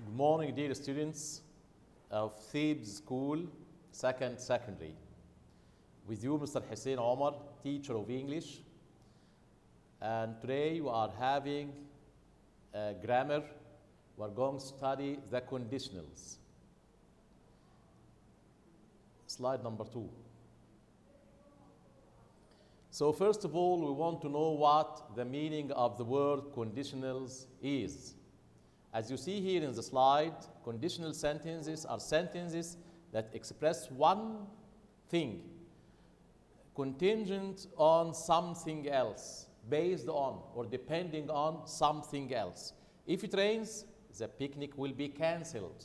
Good morning, dear students of Thebes School, Second Secondary. With you, Mr. Hussein Omar, teacher of English. And today we are having grammar. We're going to study the conditionals. Slide number 2. So first of all, we want to know what the meaning of the word conditionals is. As you see here in the slide, conditional sentences are sentences that express one thing contingent on something else, based on or depending on something else. If it rains, the picnic will be cancelled.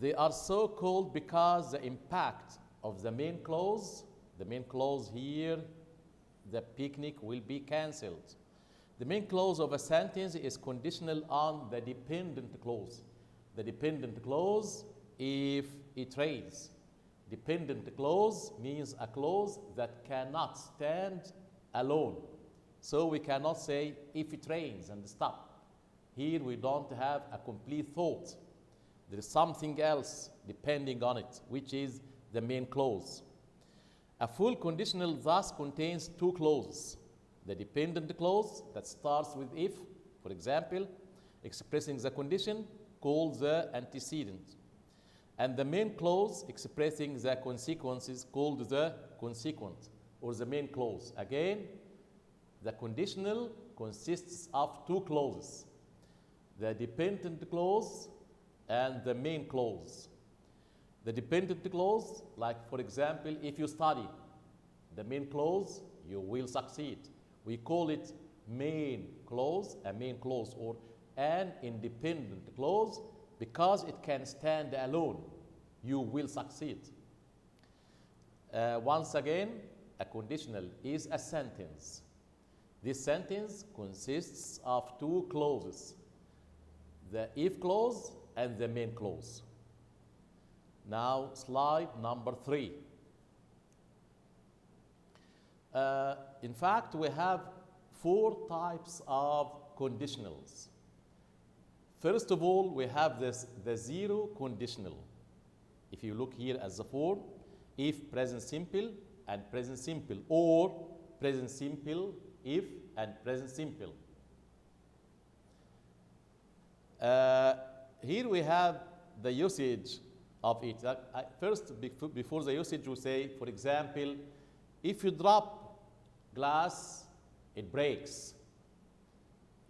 They are so called because the impact of the main clause here, the picnic will be cancelled. The main clause of a sentence is conditional on the dependent clause. The dependent clause, if it rains. Dependent clause means a clause that cannot stand alone. So we cannot say if it rains and stop. Here we don't have a complete thought. There is something else depending on it, which is the main clause. A full conditional thus contains two clauses. The dependent clause that starts with if, for example, expressing the condition, called the antecedent. And the main clause expressing the consequences, called the consequent, or the main clause. Again, the conditional consists of two clauses, the dependent clause and the main clause. The dependent clause, like for example, if you study, the main clause, you will succeed. We call it main clause, a main clause, or an independent clause, because it can stand alone. You will succeed. Once again, a conditional is a sentence. This sentence consists of two clauses, the if clause and the main clause. Now, slide number 3. In fact, we have 4 types of conditionals. First of all, we have the zero conditional. If you look here as the 4, if present simple and present simple, or present simple if and present simple. Here we have the usage of it. First, before the usage, we say, for example, if you drop glass, it breaks.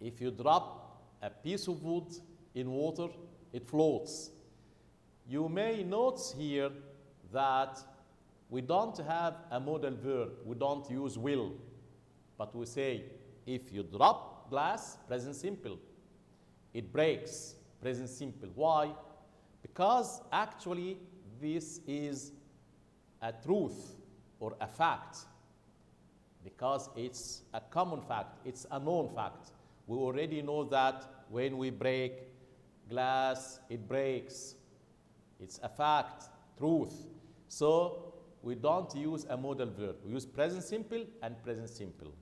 If you drop a piece of wood in water, it floats. You may notice here that we don't have a modal verb. We don't use will, but we say, if you drop glass, present simple. It breaks, present simple. Why? Because actually this is a truth or a fact. Because it's a common fact, it's a known fact. We already know that when we break glass, it breaks. It's a fact, truth. So we don't use a modal verb. We use present simple and present simple.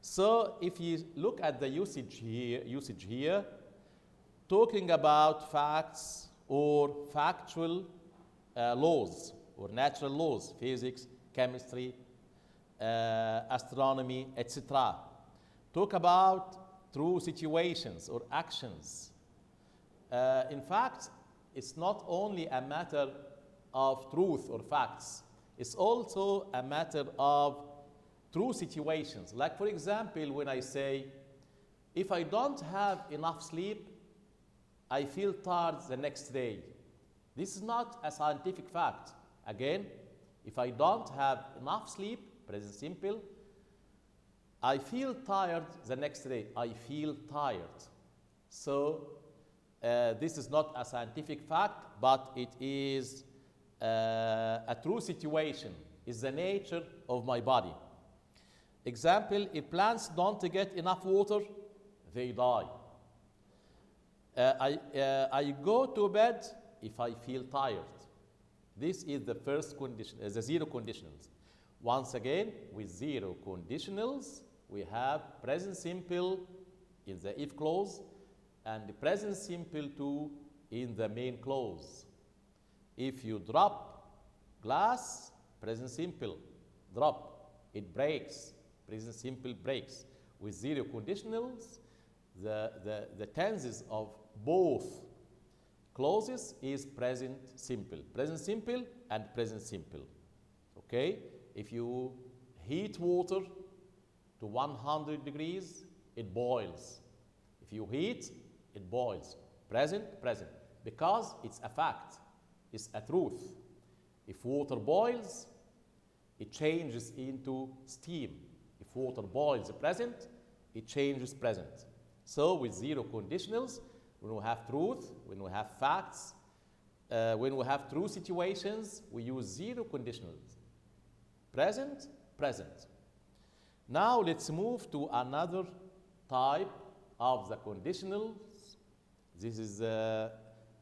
So if you look at the usage here, talking about facts or factual laws or natural laws, physics, chemistry, astronomy, etc. Talk about true situations or actions. In fact, it's not only a matter of truth or facts. It's also a matter of true situations. Like for example, when I say, if I don't have enough sleep, I feel tired the next day. This is not a scientific fact. Again, if I don't have enough sleep, present simple, I feel tired the next day. I feel tired. So this is not a scientific fact, but it is a true situation. It's the nature of my body. Example, if plants don't get enough water, they die. I go to bed if I feel tired. This is the first condition, the zero conditionals. Once again, with zero conditionals, we have present simple in the if clause and the present simple too in the main clause. If you drop glass, present simple, drop, it breaks, present simple breaks. With zero conditionals, the tenses of both clauses is present simple and present simple. Okay? If you heat water to 100 degrees, it boils. If you heat, it boils. Present, present. Because it's a fact, it's a truth. If water boils, it changes into steam. If water boils present, it changes present. So with zero conditionals, when we have truth, when we have facts, when we have true situations, we use zero conditionals. Present, present. Now let's move to another type of the conditionals. This is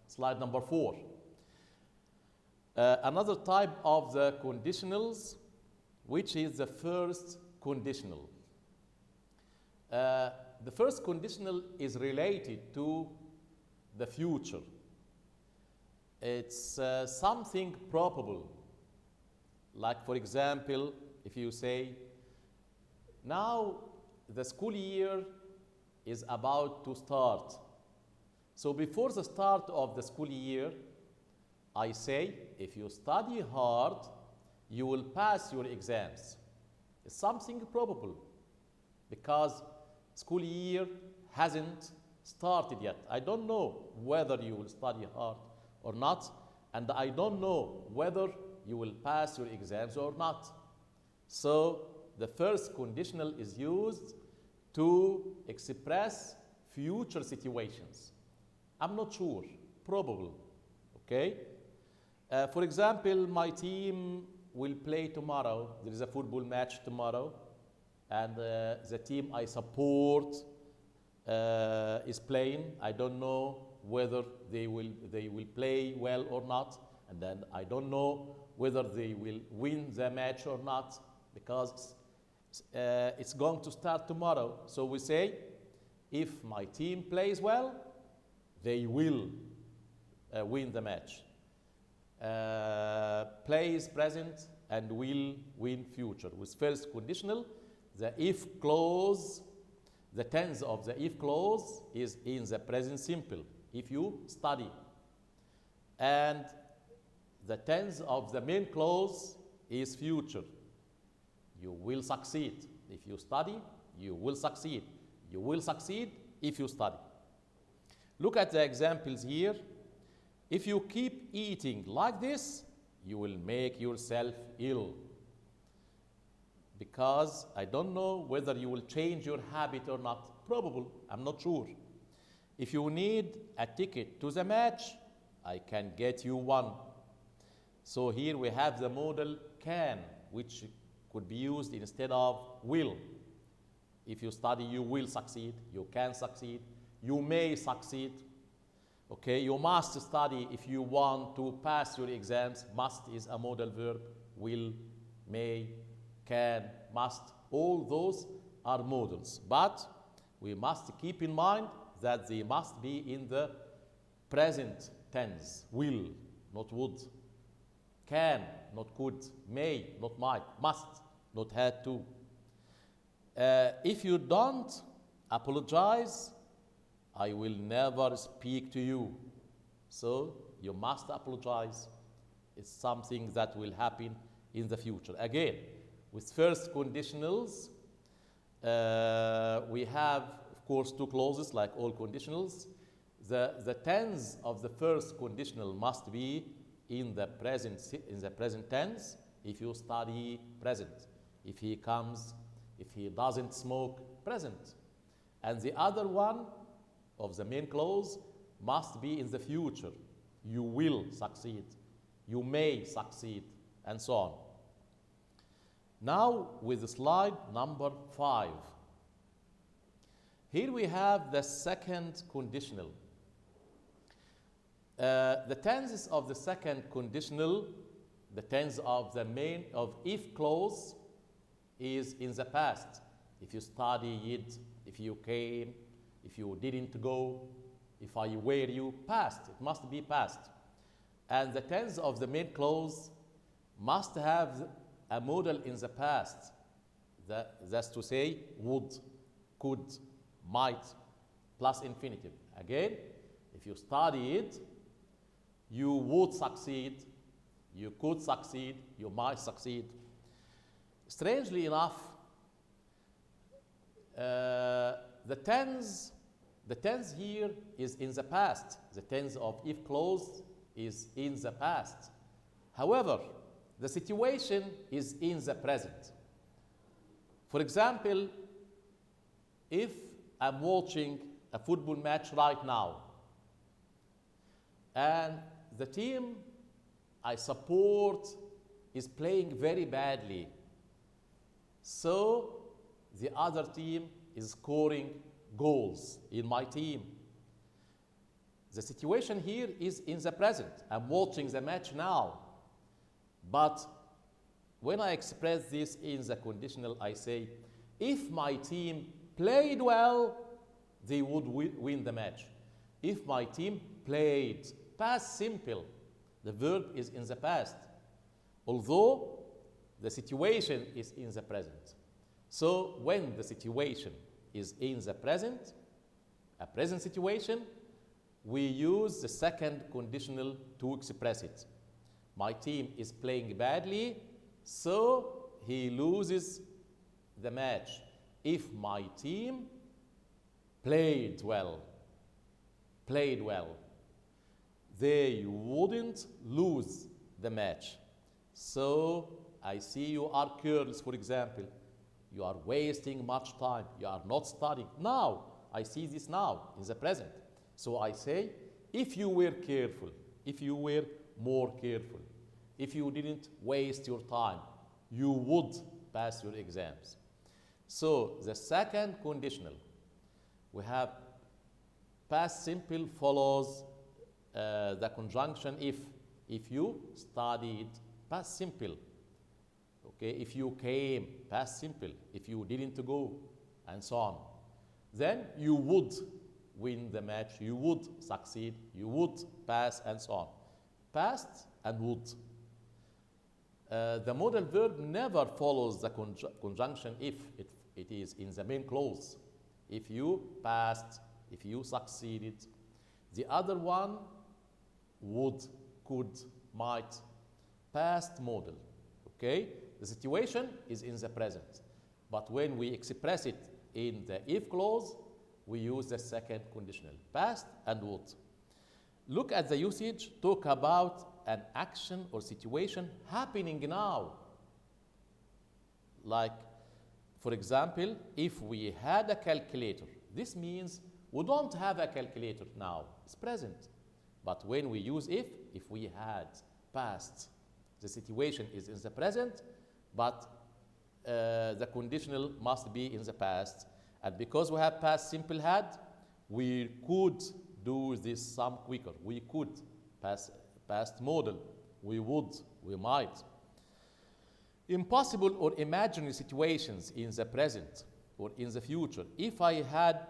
slide number 4. Another type of the conditionals, which is the first conditional. The first conditional is related to the future. It's something probable. Like, for example, if you say, now the school year is about to start. So before the start of the school year, I say, if you study hard, you will pass your exams. It's something probable because school year hasn't started yet. I don't know whether you will study hard or not, and I don't know whether you will pass your exams or not. So the first conditional is used to express future situations. I'm not sure, probable, okay? For example, my team will play tomorrow. There is a football match tomorrow, and the team I support is playing. I don't know whether they will play well or not, and then I don't know whether they will win the match or not, because it's going to start tomorrow. So we say, if my team plays well, they will win the match. Plays present and will win future. With first conditional, the if clause, the tense of the if clause is in the present simple, if you study. And the tense of the main clause is future. You will succeed. If you study, you will succeed. You will succeed if you study. Look at the examples here. If you keep eating like this, you will make yourself ill. Because I don't know whether you will change your habit or not. Probable, I'm not sure. If you need a ticket to the match, I can get you one. So here we have the modal can, which could be used instead of will. If you study, you will succeed. You can succeed. You may succeed. Okay, you must study if you want to pass your exams. Must is a modal verb. Will, may, can, must. All those are modals. But we must keep in mind that they must be in the present tense. Will, not would. Can, not could. May, not might. Must, not had to. If you don't apologize, I will never speak to you. So you must apologize. It's something that will happen in the future. Again, with first conditionals, we have, of course, two clauses like all conditionals. The tense of the first conditional must be in the present tense if you study present. If he comes, if he doesn't smoke, present. And the other one of the main clause must be in the future. You will succeed. You may succeed, and so on. Now with slide number 5. Here we have the second conditional. The tenses of the second conditional, the tense of the main of if clause is in the past. If you studied, if you came, if you didn't go. If I were you, past. It must be past. And the tense of the main clause must have a modal in the past. That's to say, would, could, might, plus infinitive. Again, if you study it, you would succeed, you could succeed, you might succeed. Strangely enough, the tense here is in the past. The tense of if clause is in the past. However, the situation is in the present. For example, if I'm watching a football match right now, and the team I support is playing very badly, so the other team is scoring goals in my team. The situation here is in the present. I'm watching the match now. But when I express this in the conditional, I say, if my team played well, they would win the match. If my team played, past simple, the verb is in the past, although the situation is in the present. So when the situation is in the present, a present situation, we use the second conditional to express it. My team is playing badly, so he loses the match. If my team played well, they wouldn't lose the match. So I see you are careless, for example. You are wasting much time. You are not studying. Now, I see this now, in the present. So I say, if you were careful, if you were more careful, if you didn't waste your time, you would pass your exams. So the second conditional, we have past simple follows the conjunction if. If you studied, past simple. Okay, if you came, past simple. If you didn't go, and so on. Then you would win the match, you would succeed, you would pass, and so on. Past and would. The modal verb never follows the conjunction if it is in the main clause. If you passed, if you succeeded. The other one, would, could, might. Past modal. Okay? The situation is in the present. But when we express it in the if clause, we use the second conditional, past and would. Look at the usage, talk about an action or situation happening now. Like, for example, if we had a calculator, this means we don't have a calculator now, it's present. But when we use if we had, past, the situation is in the present, but the conditional must be in the past. And because we have past simple had, we could do this sum quicker. We could past modal. We would, we might. Impossible or imaginary situations in the present or in the future. If I had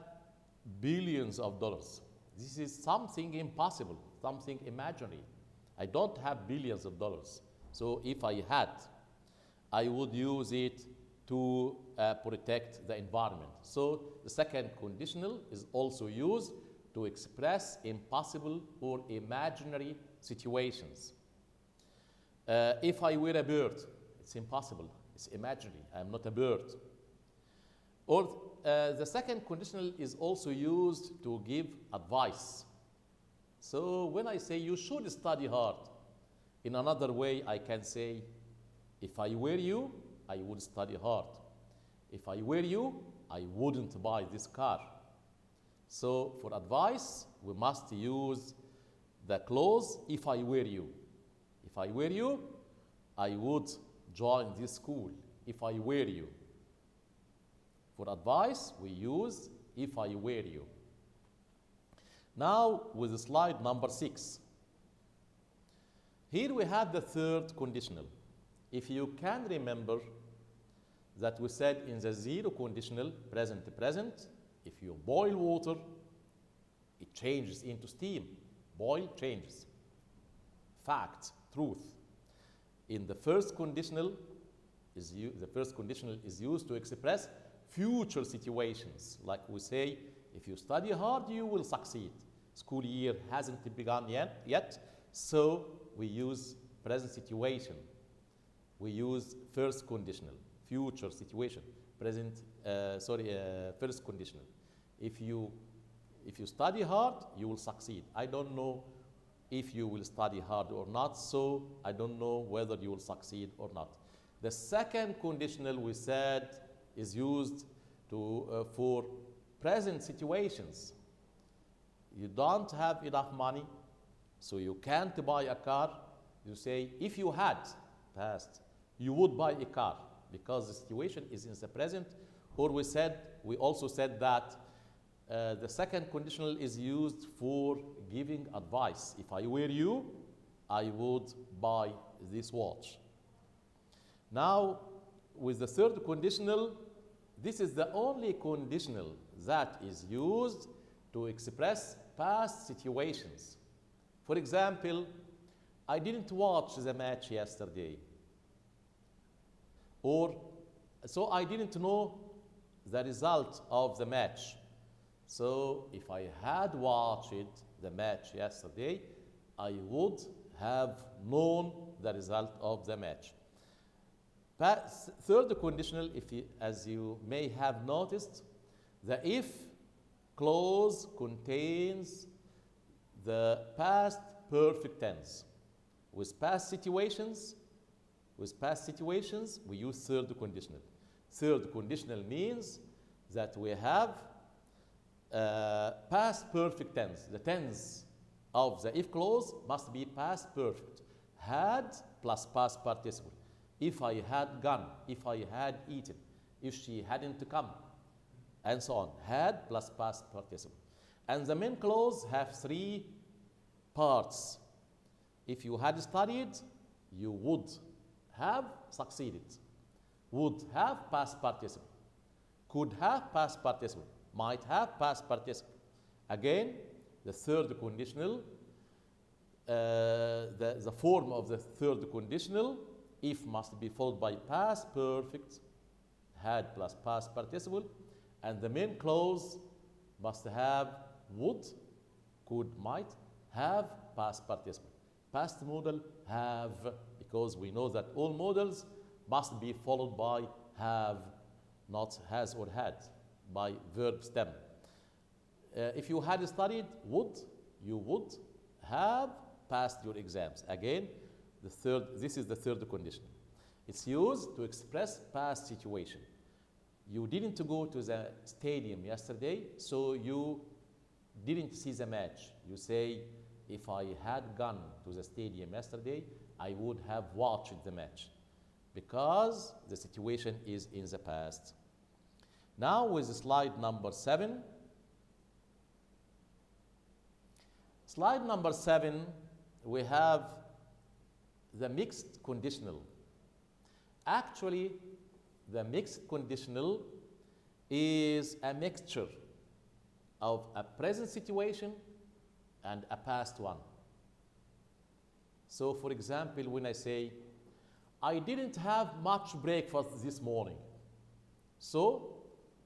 billions of dollars, this is something impossible, something imaginary. I don't have billions of dollars. So if I had, I would use it to protect the environment. So the second conditional is also used to express impossible or imaginary situations. If I were a bird, it's impossible, it's imaginary, I'm not a bird. Or the second conditional is also used to give advice. So when I say you should study hard, in another way I can say, if I were you, I would study hard. If I were you, I wouldn't buy this car. So for advice, we must use the clause, if I were you. If I were you, I would join this school. If I were you. For advice, we use, if I were you. Now, with slide number 6. Here we have the third conditional. If you can remember that we said in the zero conditional, present, if you boil water, it changes into steam. Boil changes. Fact, truth. In the first conditional, the first conditional is used to express future situations. Like we say, if you study hard, you will succeed. School year hasn't begun yet, so we use present situation. We use first conditional, future situation, first conditional. If you study hard, you will succeed. I don't know if you will study hard or not, so I don't know whether you will succeed or not. The second conditional we said is used for present situations. You don't have enough money, so you can't buy a car. You say, if you had past, you would buy a car because the situation is in the present. Or we also said that the second conditional is used for giving advice. If I were you, I would buy this watch. Now, with the third conditional, this is the only conditional that is used to express past situations. For example, I didn't watch the match yesterday. Or, so I didn't know the result of the match. So if I had watched the match yesterday, I would have known the result of the match. Third conditional, as you may have noticed, the if clause contains the past perfect tense. With past situations, we use third conditional. Third conditional means that we have past perfect tense. The tense of the if clause must be past perfect. Had plus past participle. If I had gone, if I had eaten, if she hadn't come, and so on. Had plus past participle. And the main clause have three parts. If you had studied, you would have succeeded. Would have past participle. Could have past participle. Might have past participle. Again, the third conditional, the form of the third conditional, if must be followed by past perfect, had plus past participle, and the main clause must have would, could, might, have past participle. Past modal, have, because we know that all modals must be followed by have, not has or had, by verb stem. If you had studied, you would have passed your exams. Again, this is the third condition. It's used to express past situation. You didn't go to the stadium yesterday, so you didn't see the match. You say, if I had gone to the stadium yesterday, I would have watched the match, because the situation is in the past. Now with slide number 7. Slide number 7, we have the mixed conditional. Actually, the mixed conditional is a mixture of a present situation and a past one. So, for example, when I say, I didn't have much breakfast this morning, so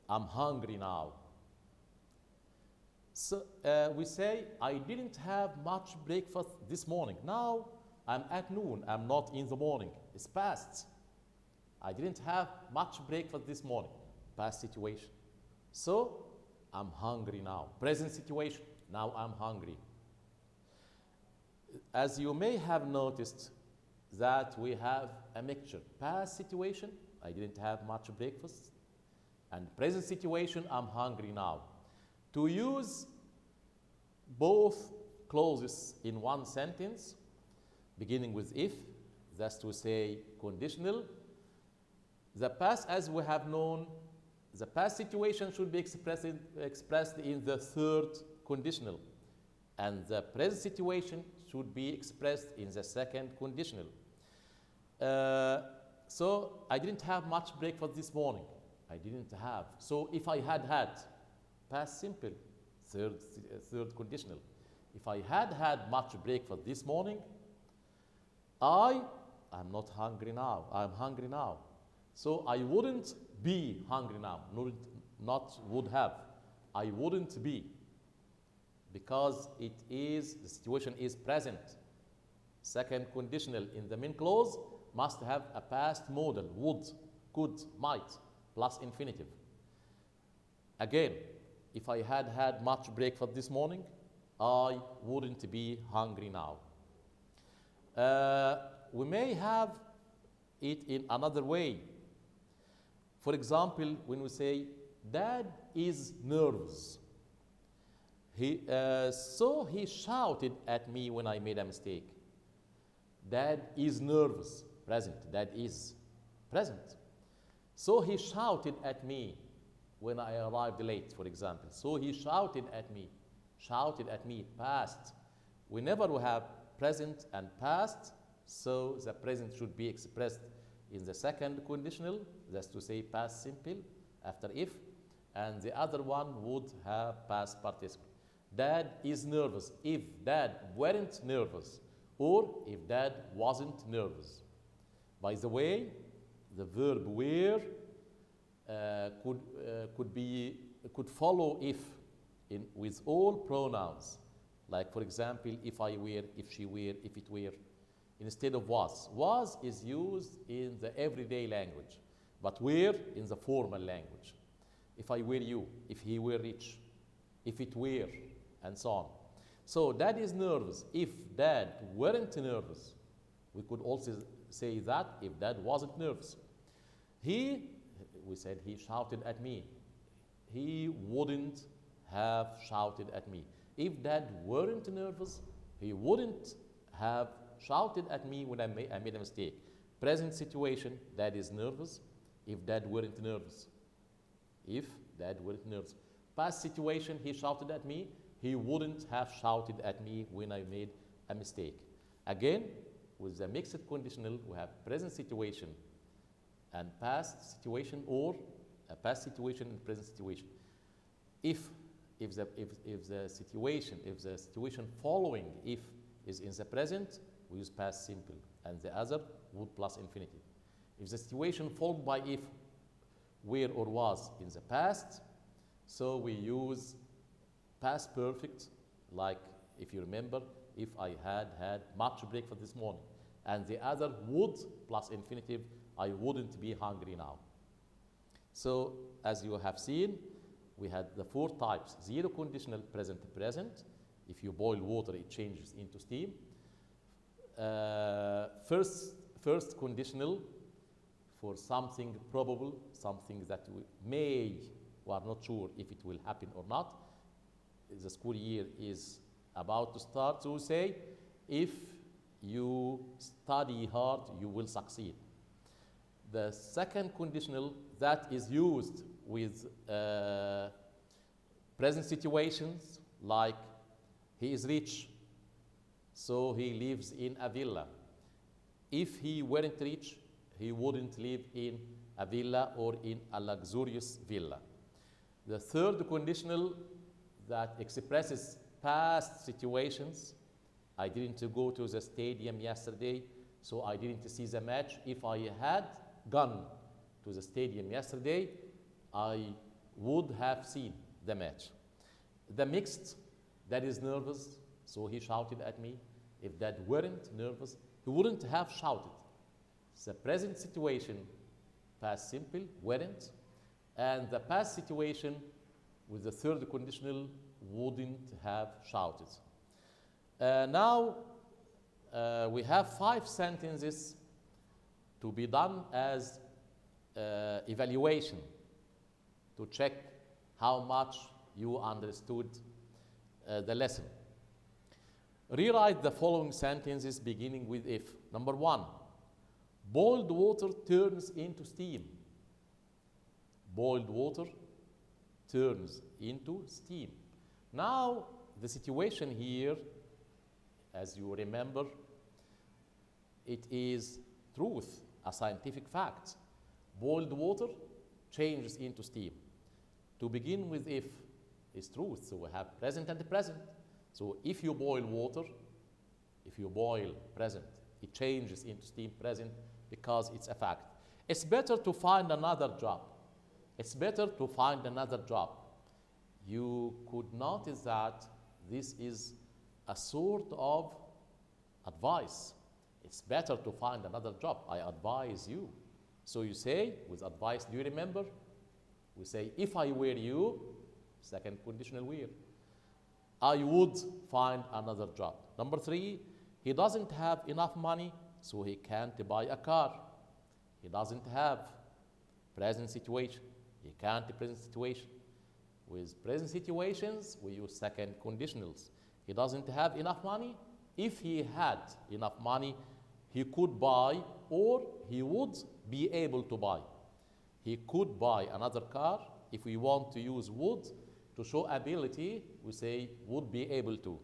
I'm hungry now. So we say, I didn't have much breakfast this morning. Now I'm at noon, I'm not in the morning. It's past. I didn't have much breakfast this morning. Past situation. So I'm hungry now. Present situation, now I'm hungry. As you may have noticed that we have a mixture. Past situation, I didn't have much breakfast. And present situation, I'm hungry now. To use both clauses in one sentence, beginning with if, that's to say conditional, the past, as we have known, the past situation should be expressed in the third conditional, and the present situation should be expressed in the second conditional. So I didn't have much breakfast this morning. I didn't have. So if I had had, past simple, Third conditional. If I had had much breakfast this morning, I am not hungry now. I am hungry now. So I wouldn't be hungry now. Not would have. I wouldn't be. Because the situation is present. Second conditional in the main clause must have a past modal, would, could, might, plus infinitive. Again, if I had had much breakfast this morning, I wouldn't be hungry now. We may have it in another way. For example, when we say, Dad is nervous. So he shouted at me when I made a mistake. Dad is nervous. Present. Dad is present. So he shouted at me when I arrived late, for example. So he shouted at me. Shouted at me, past. Whenever we have present and past, so the present should be expressed in the second conditional, that's to say past simple, after if, and the other one would have past participle. Dad is nervous if Dad weren't nervous, or if Dad wasn't nervous. By the way, the verb were could follow if with all pronouns, like for example, if I were, if she were, if it were, instead of was. Was is used in the everyday language, but were in the formal language. If I were you, if he were rich, if it were, and so on. So Dad is nervous if Dad weren't nervous. We could also say that if Dad wasn't nervous. We said he shouted at me. He wouldn't have shouted at me. If Dad weren't nervous, he wouldn't have shouted at me when I made a mistake. Present situation, Dad is nervous if Dad weren't nervous. If Dad weren't nervous. Past situation, he shouted at me. He wouldn't have shouted at me when I made a mistake. Again, with the mixed conditional, we have present situation and past situation, or a past situation and present situation. If the situation following if is in the present, we use past simple, and the other would plus infinitive. If the situation followed by if, were or was in the past, so we use past perfect, like if you remember, if I had had much breakfast this morning. And the other would plus infinitive, I wouldn't be hungry now. So as you have seen, we had the four types: zero conditional, present, present. If you boil water, it changes into steam. First conditional for something probable, something that we are not sure if it will happen or not. The school year is about to start, so say, if you study hard, you will succeed. The second conditional that is used with present situations, like he is rich, so he lives in a villa. If he weren't rich, he wouldn't live in a villa or in a luxurious villa. The third conditional that expresses past situations. I didn't go to the stadium yesterday, so I didn't see the match. If I had gone to the stadium yesterday, I would have seen the match. The mixed, Dad is nervous, so he shouted at me. If Dad weren't nervous, he wouldn't have shouted. The present situation, past simple, weren't, and the past situation with the third conditional wouldn't have shouted. Now we have 5 sentences to be done as evaluation to check how much you understood the lesson. Rewrite the following sentences beginning with if. Number 1, boiled water turns into steam. Boiled water turns into steam. Now, the situation here, as you remember, it is truth, a scientific fact. Boiled water changes into steam. To begin with if, is truth. So we have present and present. So if you boil water, if you boil present, it changes into steam present because it's a fact. It's better to find another job. It's better to find another job. You could notice that this is a sort of advice. It's better to find another job. I advise you. So you say, with advice, do you remember? We say, if I were you, second conditional where, I would find another job. Number 3, he doesn't have enough money, so he can't buy a car. He doesn't have present situation. He can't present situation. With present situations, we use second conditionals. He doesn't have enough money. If he had enough money, he could buy or he would be able to buy. He could buy another car. If we want to use would to show ability, we say would be able to.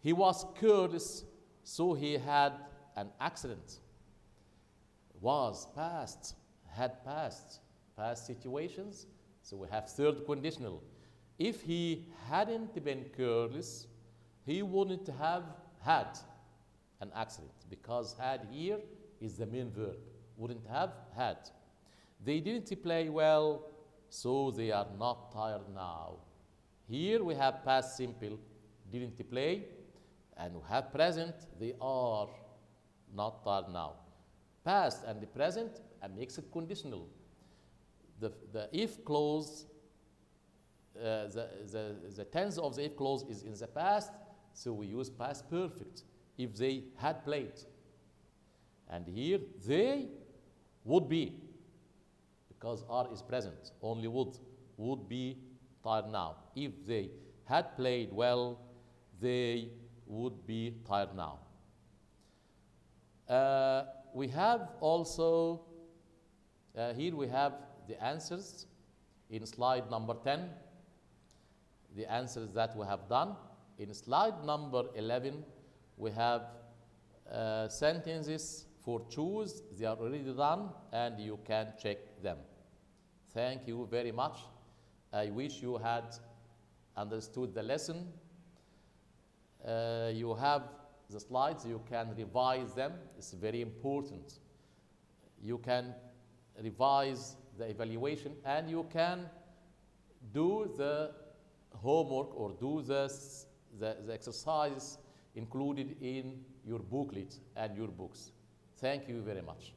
He was careless, so he had an accident. Was past, had past situations, so we have third conditional. If he hadn't been careless, he wouldn't have had an accident, because had here is the main verb. Wouldn't have had. They didn't play well, so they are not tired now. Here we have past simple, didn't play, and we have present, they are not tired now. Past and the present, a mixed conditional. The if clause, the tense of the if clause is in the past, so we use past perfect. If they had played. And here, they would be, because are is present, only would be tired now. If they had played well, they would be tired now. We have also, here we have the answers in slide number 10, the answers that we have done. In slide number 11, we have sentences for choose. They are already done, and you can check them. Thank you very much. I wish you had understood the lesson. You have the slides. You can revise them. It's very important. You can revise the evaluation, and you can do the homework or do the exercise included in your booklet and your books. Thank you very much.